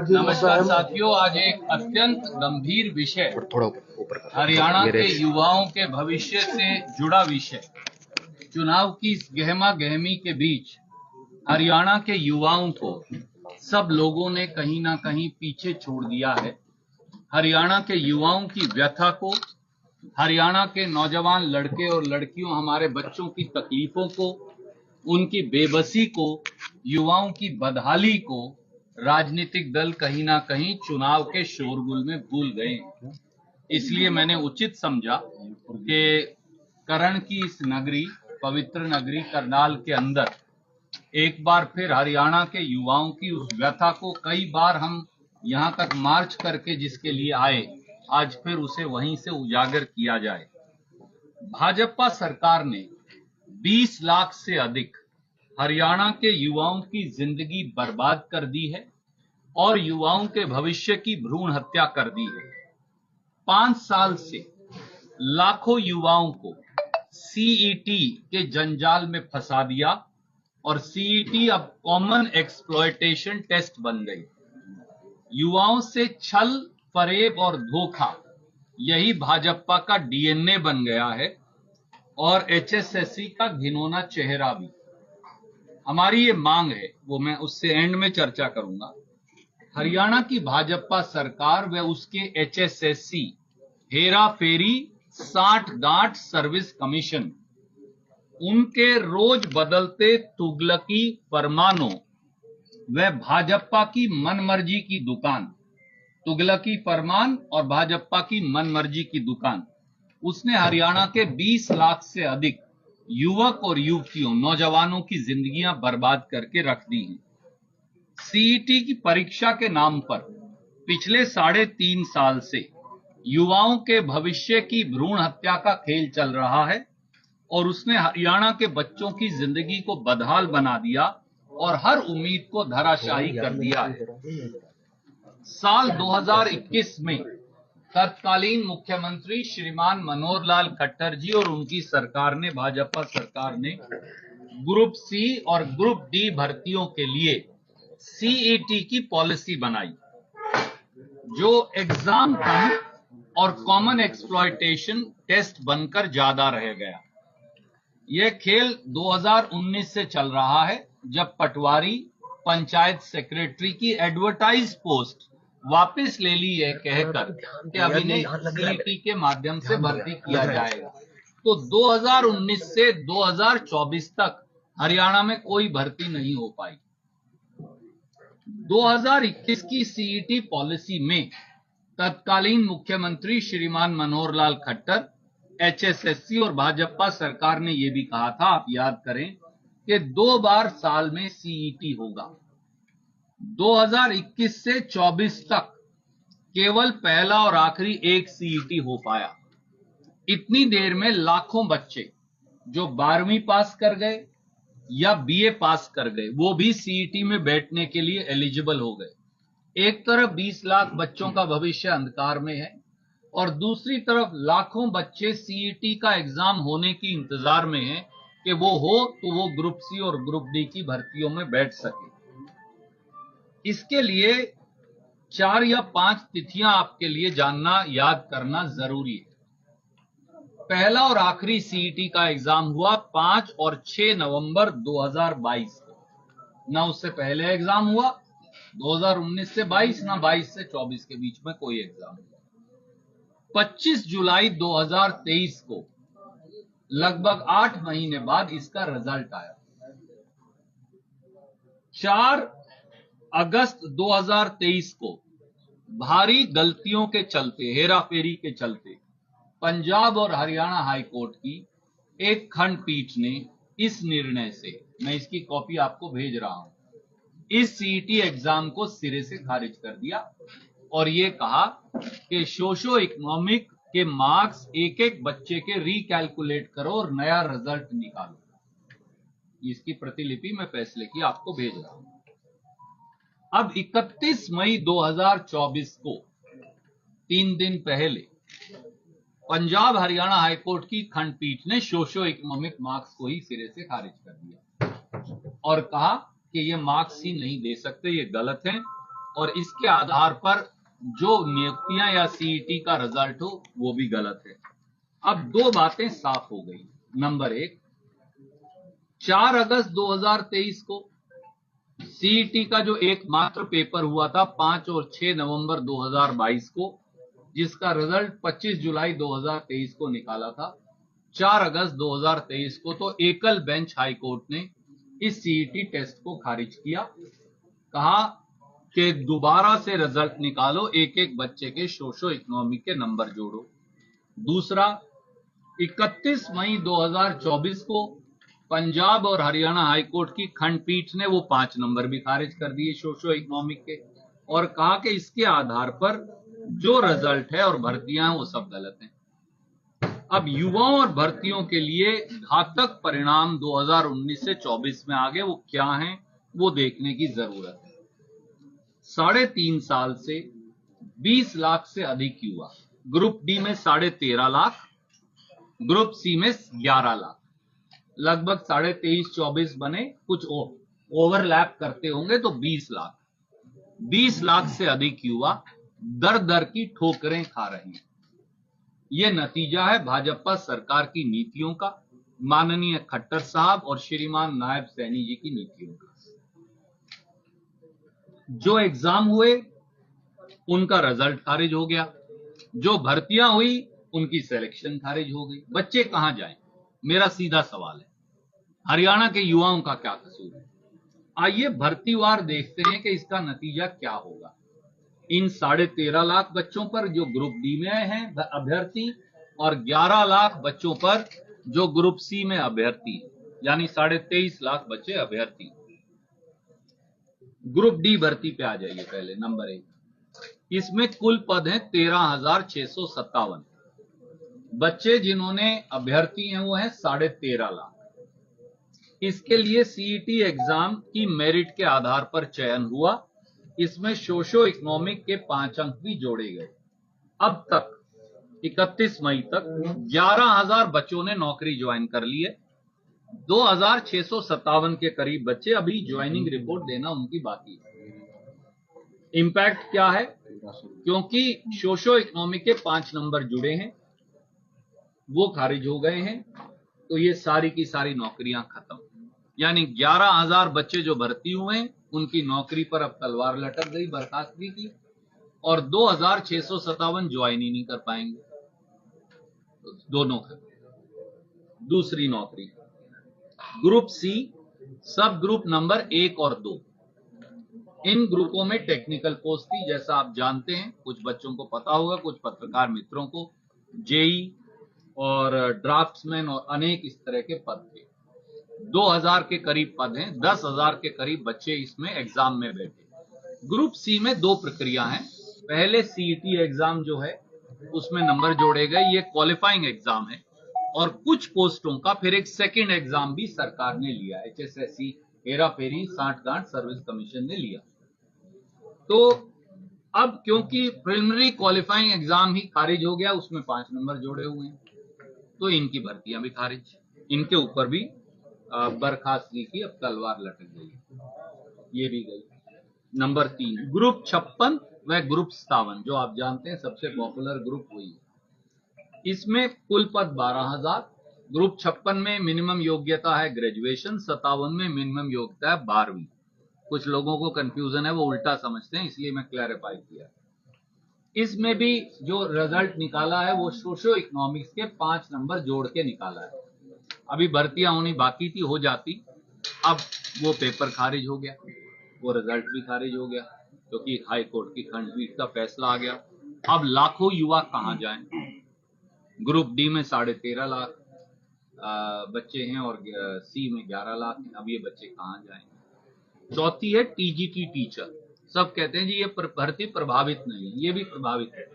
नमस्कार साथियों, आज एक अत्यंत गंभीर विषय हरियाणा के युवाओं के भविष्य से जुड़ा विषय, चुनाव की इस गहमा गहमी के बीच हरियाणा के युवाओं को सब लोगों ने कहीं ना कहीं पीछे छोड़ दिया है। हरियाणा के युवाओं की व्यथा को, हरियाणा के नौजवान लड़के और लड़कियों, हमारे बच्चों की तकलीफों को, उनकी बेबसी को, युवाओं की बदहाली को राजनीतिक दल कहीं ना कहीं चुनाव के शोरगुल में भूल गए हैं। इसलिए मैंने उचित समझा कि करण की इस नगरी, पवित्र नगरी करनाल के अंदर एक बार फिर हरियाणा के युवाओं की उस व्यथा को कई बार हम यहां तक मार्च करके जिसके लिए आए, आज फिर उसे वहीं से उजागर किया जाए। भाजपा सरकार ने 20 लाख से अधिक हरियाणा के युवाओं की जिंदगी बर्बाद कर दी है और युवाओं के भविष्य की भ्रूण हत्या कर दी है। 5 साल से लाखों युवाओं को सीईटी के जंजाल में फंसा दिया और सीईटी अब कॉमन एक्सप्लॉयटेशन टेस्ट बन गई। युवाओं से छल, फरेब और धोखा, यही भाजपा का डीएनए बन गया है और एचएसएससी का घिनौना चेहरा भी। हमारी ये मांग है, वो मैं उससे एंड में चर्चा करूंगा। हरियाणा की भाजपा सरकार व उसके एचएसएससी हेरा फेरी, साठ गांठ सर्विस कमीशन, उनके रोज बदलते तुगलकी फरमानों व भाजपा की मनमर्जी की दुकान, तुगलकी फरमान और भाजपा की मनमर्जी की दुकान, उसने हरियाणा के 20 लाख से अधिक युवक और युवतियों, नौजवानों की जिंदगियां बर्बाद करके रख दी हैं। सीईटी की परीक्षा के नाम पर पिछले 3.5 साल से युवाओं के भविष्य की भ्रूण हत्या का खेल चल रहा है और उसने हरियाणा के बच्चों की जिंदगी को बदहाल बना दिया और हर उम्मीद को धराशायी कर दिया है। साल 2021 में तत्कालीन मुख्यमंत्री श्रीमान मनोहर लाल खट्टर जी और उनकी सरकार ने, भाजपा सरकार ने, ग्रुप सी और ग्रुप डी भर्तियों के लिए सीईटी की पॉलिसी बनाई, जो एग्जाम कम और कॉमन एक्सप्लॉयटेशन टेस्ट बनकर ज्यादा रह गया। यह खेल 2019 से चल रहा है, जब पटवारी पंचायत सेक्रेटरी की एडवर्टाइज पोस्ट वापस ले ली है कहकर कि अब इन्हें सीईटी के माध्यम से भर्ती किया जाएगा। तो 2019 से 2024 तक हरियाणा में कोई भर्ती नहीं हो पाई। 2021 की सीईटी पॉलिसी में तत्कालीन मुख्यमंत्री श्रीमान मनोहर लाल खट्टर, एचएसएससी और भाजपा सरकार ने यह भी कहा था, आप याद करें, कि 2 बार साल में सीईटी होगा। 2021 से 24 तक केवल पहला और आखिरी एक सीईटी हो पाया। इतनी देर में लाखों बच्चे जो 12वीं पास कर गए या बीए पास कर गए, वो भी सीईटी में बैठने के लिए एलिजिबल हो गए। एक तरफ 20 लाख बच्चों का भविष्य अंधकार में है और दूसरी तरफ लाखों बच्चे सीईटी का एग्जाम होने की इंतजार में हैं कि वो हो तो वो ग्रुप सी और ग्रुप डी की भर्तियों में बैठ सके। इसके लिए 4 या 5 तिथियां आपके लिए जानना, याद करना जरूरी है। पहला और आखिरी सीईटी का एग्जाम हुआ 5 और 6 नवंबर 2022 को। ना उससे पहले एग्जाम हुआ 2019 से 22, ना 22 से 24 के बीच में कोई एग्जाम हुआ। 25 जुलाई 2023 को, लगभग 8 महीने बाद इसका रिजल्ट आया। 4 अगस्त 2023 को भारी गलतियों के चलते, हेराफेरी के चलते, पंजाब और हरियाणा हाईकोर्ट की एक खंडपीठ ने इस निर्णय से, मैं इसकी कॉपी आपको भेज रहा हूं, इस सीईटी एग्जाम को सिरे से खारिज कर दिया और ये कहा कि सोशो इकोनॉमिक के मार्क्स एक एक बच्चे के रिकैलकुलेट करो और नया रिजल्ट निकालो। इसकी प्रतिलिपि मैं फैसले की आपको भेज रहा हूं। अब 31 मई 2024 को, 3 दिन पहले, पंजाब हरियाणा हाईकोर्ट की खंडपीठ ने सोशो इकोनॉमिक मार्क्स को ही सिरे से खारिज कर दिया और कहा कि ये मार्क्स ही नहीं दे सकते, ये गलत है और इसके आधार पर जो नियुक्तियां या सीईटी का रिजल्ट हो वो भी गलत है। अब दो बातें साफ हो गई। नंबर एक, 4 अगस्त 2023 को सीईटी का जो एकमात्र पेपर हुआ था 5 और 6 नवंबर 2022 को, जिसका रिजल्ट 25 जुलाई 2023 को निकाला था, 4 अगस्त 2023 को तो एकल बेंच हाई कोर्ट ने इस सीईटी टेस्ट को खारिज किया। कहा कि दोबारा से रिजल्ट निकालो, एक एक बच्चे के सोशो इकोनॉमिक के नंबर जोड़ो। दूसरा, 31 मई 2024 को पंजाब और हरियाणा हाईकोर्ट की खंडपीठ ने वो 5 नंबर भी खारिज कर दिए सोशो इकोनॉमिक के, और कहा कि इसके आधार पर जो रिजल्ट है और भर्तियां हैं वो सब गलत हैं। अब युवाओं और भर्तियों के लिए घातक परिणाम 2019 से 24 में आगे वो क्या हैं वो देखने की जरूरत है। 3.5 साल से 20 लाख से अधिक युवा, ग्रुप डी में 13.5 लाख, ग्रुप सी में 11 लाख, लगभग 23.5-24 बने, कुछ ओवरलैप करते होंगे तो 20 लाख से अधिक युवा दर दर की ठोकरें खा रहे हैं। यह नतीजा है भाजपा सरकार की नीतियों का, माननीय खट्टर साहब और श्रीमान नायब सैनी जी की नीतियों का। जो एग्जाम हुए उनका रिजल्ट खारिज हो गया, जो भर्तियां हुई उनकी सिलेक्शन खारिज हो गई। बच्चे कहां जाएं? मेरा सीधा सवाल है, हरियाणा के युवाओं का क्या कसूर है? आइए भर्तीवार देखते हैं कि इसका नतीजा क्या होगा। इन 13.5 लाख बच्चों पर जो ग्रुप डी में हैं अभ्यर्थी, और 11 लाख बच्चों पर जो ग्रुप सी में अभ्यर्थी, यानी 23.5 लाख बच्चे अभ्यर्थी। ग्रुप डी भर्ती पे आ जाइए। पहले नंबर 1, इसमें कुल पद हैं 13,657 बच्चे, जिन्होंने अभ्यर्थी हैं वो हैं 13.5 लाख। इसके लिए सीईटी एग्जाम की मेरिट के आधार पर चयन हुआ। इसमें सोशो इकोनॉमिक के 5 अंक भी जोड़े गए। अब तक 31 मई तक 11,000 बच्चों ने नौकरी ज्वाइन कर ली है। 2,657 के करीब बच्चे अभी ज्वाइनिंग रिपोर्ट देना उनकी बाकी है। इंपैक्ट क्या है? क्योंकि सोशो इकोनॉमिक के 5 नंबर जुड़े हैं, वो खारिज हो गए हैं, तो ये सारी की सारी नौकरियां खत्म। यानी 11,000 बच्चे जो भर्ती हुए हैं उनकी नौकरी पर अब तलवार लटक गई बर्खास्तगी की, और 2,657 ज्वाइन ही नहीं कर पाएंगे, तो दोनों खत्म। दूसरी नौकरी, ग्रुप सी, सब ग्रुप नंबर 1 और 2, इन ग्रुपों में टेक्निकल पोस्ट थी, जैसा आप जानते हैं, कुछ बच्चों को पता होगा, कुछ पत्रकार मित्रों को, जेई और ड्राफ्ट्समैन और अनेक इस तरह के पद थे। 2,000 के करीब पद हैं, 10,000 के करीब बच्चे इसमें एग्जाम में बैठे। ग्रुप सी में 2 प्रक्रिया हैं। पहले सीईटी एग्जाम जो है उसमें नंबर जोड़े गए, ये क्वालिफाइंग एग्जाम है, और कुछ पोस्टों का फिर एक सेकंड एग्जाम भी सरकार ने लिया, HSSC हेरा फेरी सांठगांठ सर्विस कमीशन ने लिया। तो अब क्योंकि प्रिलिमिनरी क्वालिफाइंग एग्जाम ही खारिज हो गया, उसमें 5 नंबर जोड़े हुए हैं, तो इनकी भर्तियां भी खारिज, इनके ऊपर भी बर्खास्तगी की अब तलवार लटक गई, ये भी गई। नंबर 3, ग्रुप 56 व ग्रुप 57, जो आप जानते हैं सबसे पॉपुलर ग्रुप वही है। इसमें कुल पद 12,000। ग्रुप 56 में मिनिमम योग्यता है ग्रेजुएशन, 57 में मिनिमम योग्यता है 12वीं। कुछ लोगों को कंफ्यूजन है, वो उल्टा समझते हैं, इसलिए मैं क्लैरिफाई किया। इसमें भी जो रिजल्ट निकाला है वो सोशो इकोनॉमिक्स के 5 नंबर जोड़ के निकाला है। अभी भर्तियां होनी बाकी थी, हो जाती, अब वो पेपर खारिज हो गया, वो रिजल्ट भी खारिज हो गया, क्योंकि हाई कोर्ट की खंडपीठ का फैसला आ गया। अब लाखों युवा कहां जाएं? ग्रुप डी में 13.5 लाख बच्चे हैं और सी में 11 लाख हैं। अब ये बच्चे कहां जाएं? चौथी है टीजीटी टीचर। सब कहते हैं जी ये भर्ती प्रभावित नहीं, ये भी प्रभावित है।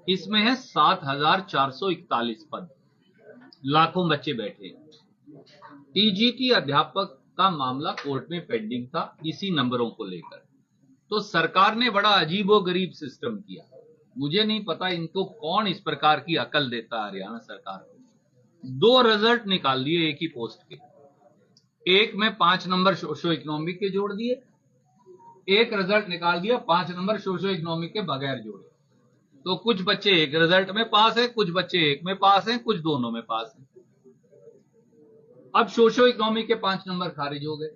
इसमें है 7,441 पद, लाखों बच्चे बैठे। टीजीटी अध्यापक का मामला कोर्ट में पेंडिंग था इसी नंबरों को लेकर, तो सरकार ने बड़ा अजीबोगरीब सिस्टम किया। मुझे नहीं पता इनको कौन इस प्रकार की अकल देता है हरियाणा सरकार को। 2 रिजल्ट निकाल दिए एक ही पोस्ट के, एक में 5 नंबर सोशो इकोनॉमिक के जोड़ दिए, एक रिजल्ट निकाल दिया 5 नंबर सोशो इकोनॉमिक के बगैर जोड़े, तो कुछ बच्चे एक रिजल्ट में पास है, कुछ बच्चे एक में पास हैं, कुछ दोनों में पास हैं। अब सोशो इकोनॉमिक के 5 नंबर खारिज हो गए।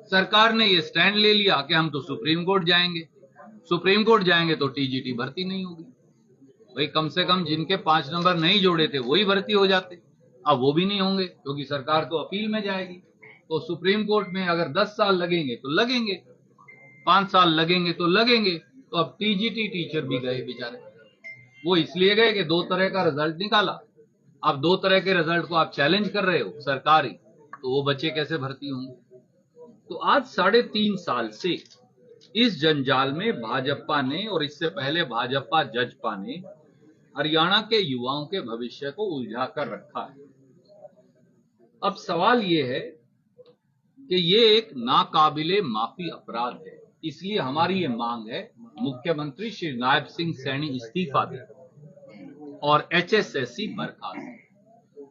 सरकार ने ये स्टैंड ले लिया कि हम तो सुप्रीम कोर्ट जाएंगे, सुप्रीम कोर्ट जाएंगे तो टीजीटी भर्ती नहीं होगी। भाई कम से कम जिनके 5 नंबर नहीं जोड़े थे वही भर्ती हो जाते, अब वो भी नहीं होंगे क्योंकि सरकार तो अपील में जाएगी। तो सुप्रीम कोर्ट में अगर 10 साल लगेंगे तो लगेंगे, 5 साल लगेंगे तो लगेंगे। तो अब टीजीटी टीचर भी गए बेचारे, वो इसलिए गए कि 2 तरह का रिजल्ट निकाला। अब 2 तरह के रिजल्ट को आप चैलेंज कर रहे हो सरकारी, तो वो बच्चे कैसे भर्ती होंगे। तो आज 3.5 साल से इस जंजाल में भाजपा ने और इससे पहले भाजपा जजपा ने हरियाणा के युवाओं के भविष्य को उलझा कर रखा है। अब सवाल ये है कि ये एक नाकाबिले माफी अपराध है, इसलिए हमारी ये मांग है मुख्यमंत्री श्री नायब सिंह सैनी इस्तीफा दें और HSSC बर्खास्त।